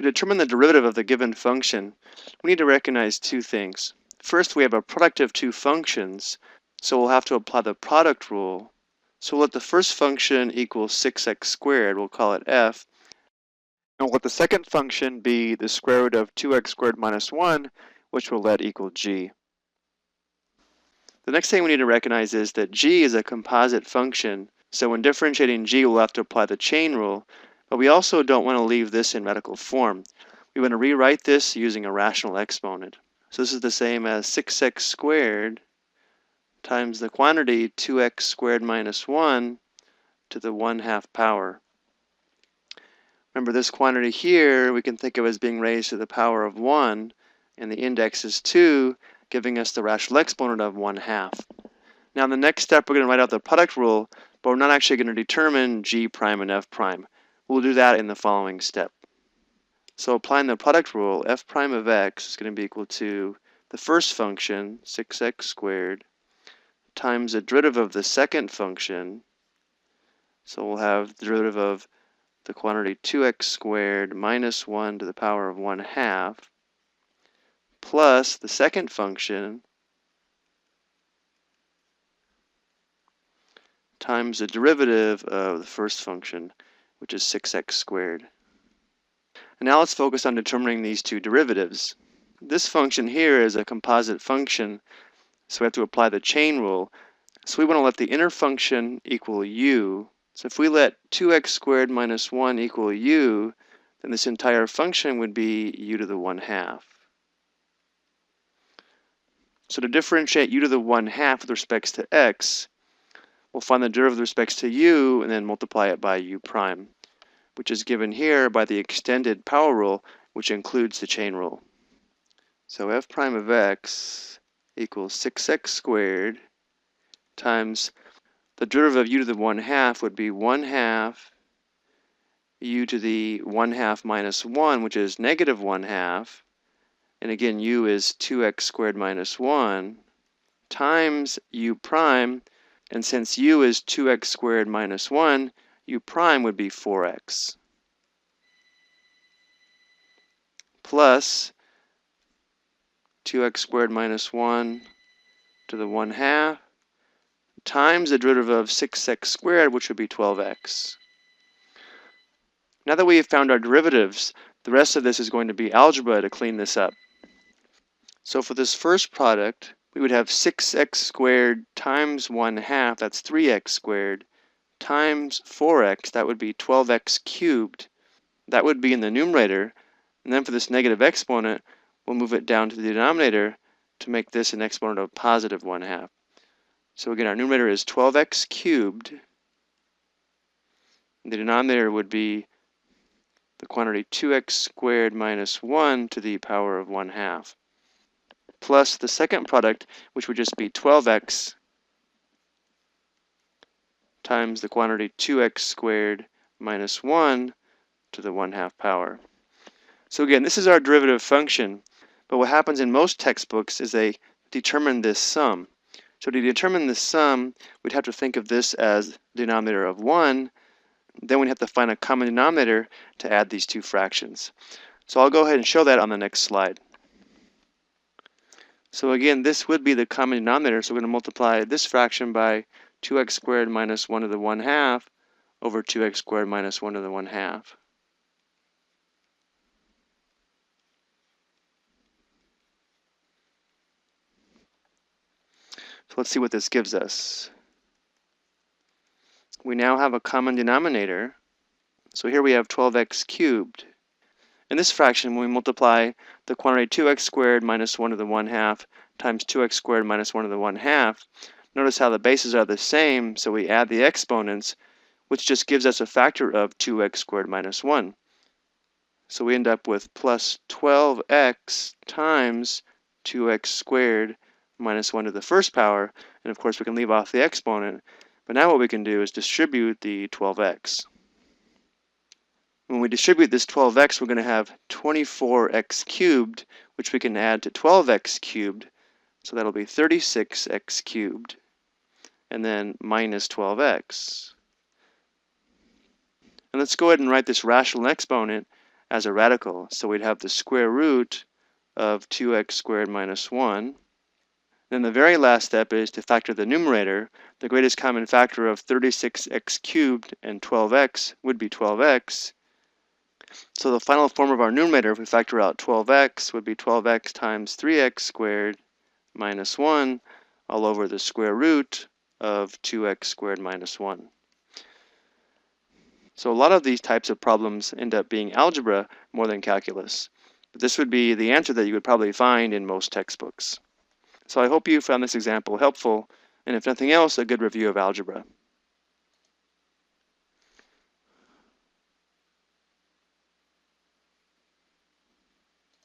determine the derivative of the given function, we need to recognize two things. First, we have a product of two functions, so we'll have to apply the product rule. So we'll let the first function equal 6x squared, we'll call it f, and we'll let the second function be the square root of 2x squared minus 1, which we'll let equal g. The next thing we need to recognize is that g is a composite function, so when differentiating g, we'll have to apply the chain rule, but we also don't want to leave this in radical form. We want to rewrite this using a rational exponent. So this is the same as 6x squared times the quantity 2x squared minus 1 to the 1/2 power. Remember, this quantity here we can think of as being raised to the power of 1, and the index is 2, giving us the rational exponent of 1/2. Now in the next step we're going to write out the product rule, but we're not actually going to determine g prime and f prime. We'll do that in the following step. So applying the product rule, f prime of x is going to be equal to the first function, 6x squared, times the derivative of the second function. So we'll have the derivative of the quantity 2x squared minus 1 to the power of 1/2 plus the second function times the derivative of the first function, which is 6x squared. And now let's focus on determining these two derivatives. This function here is a composite function, so we have to apply the chain rule. So we want to let the inner function equal u. So if we let 2x squared minus 1 equal u, then this entire function would be u to the 1/2. So to differentiate u to the 1/2 with respect to x, we'll find the derivative with respect to u and then multiply it by u prime, which is given here by the extended power rule, which includes the chain rule. So f prime of x equals 6x squared times the derivative of u to the 1/2 would be 1/2 u to the 1/2 minus 1, which is negative 1/2, and again u is 2x squared minus 1, times u prime, and since u is 2x squared minus 1, u prime would be 4x, plus 2x squared minus 1 to the 1/2 times the derivative of 6x squared, which would be 12x. Now that we have found our derivatives, the rest of this is going to be algebra to clean this up. So for this first product, we would have 6x squared times 1/2, that's 3x squared, times 4x, that would be 12x cubed. That would be in the numerator. And then for this negative exponent, we'll move it down to the denominator to make this an exponent of positive 1/2. So again, our numerator is 12x cubed. And the denominator would be the quantity 2x squared minus 1 to the power of 1/2. Plus the second product, which would just be 12x times the quantity 2x squared minus 1 to the 1/2 power. So again, this is our derivative function, but what happens in most textbooks is they determine this sum. So to determine this sum, we'd have to think of this as the denominator of 1, then we'd have to find a common denominator to add these two fractions. So I'll go ahead and show that on the next slide. So again, this would be the common denominator, so we're going to multiply this fraction by 2x squared minus 1 to the 1/2 over 2x squared minus 1 to the 1/2. So let's see what this gives us. We now have a common denominator. So here we have 12x cubed. In this fraction, when we multiply the quantity 2x squared minus 1 to the 1/2 times 2x squared minus 1 to the 1/2, notice how the bases are the same, so we add the exponents, which just gives us a factor of 2x squared minus 1. So we end up with plus 12x times 2x squared minus 1 to the first power, and of course we can leave off the exponent, but now what we can do is distribute the 12x. When we distribute this 12x, we're going to have 24x cubed, which we can add to 12x cubed, so that'll be 36x cubed, and then minus 12x. And let's go ahead and write this rational exponent as a radical. So we'd have the square root of 2x squared minus 1. Then the very last step is to factor the numerator. The greatest common factor of 36x cubed and 12x would be 12x. So the final form of our numerator, if we factor out 12x, would be 12x times 3x squared minus 1 all over the square root of 2x squared minus 1. So a lot of these types of problems end up being algebra more than calculus. But this would be the answer that you would probably find in most textbooks. So I hope you found this example helpful, and if nothing else, a good review of algebra.